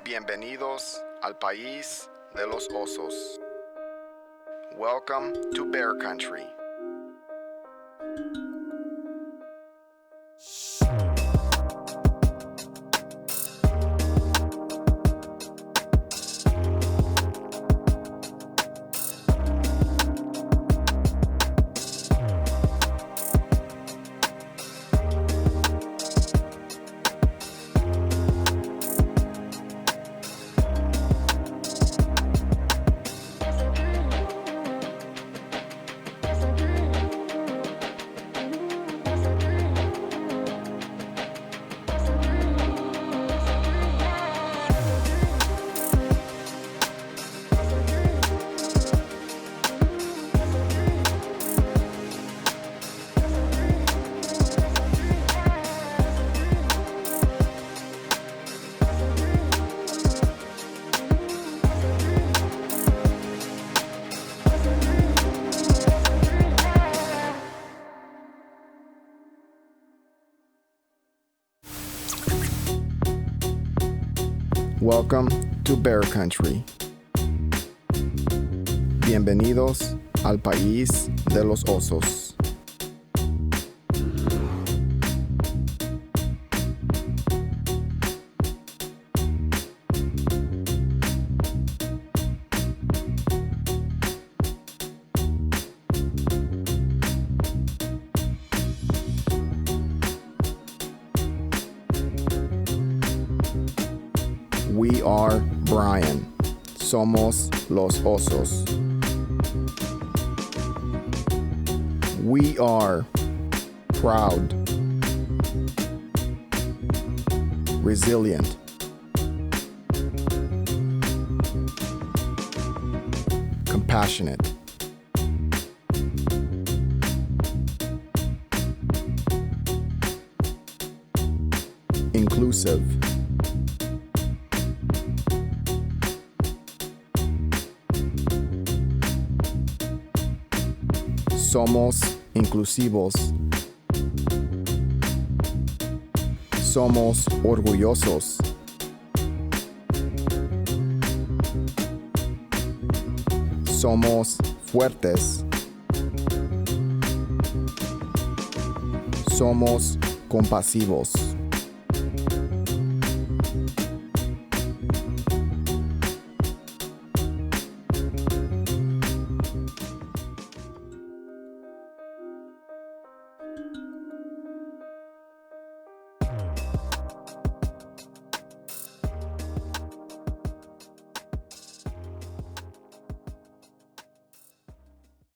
Bienvenidos al país de los osos. Welcome to Bear Country. Welcome to Bear Country. Bienvenidos al país de los osos. We are Bryan. Somos los osos. We are proud, resilient, compassionate, inclusive, somos inclusivos. Somos orgullosos. Somos fuertes. Somos compasivos.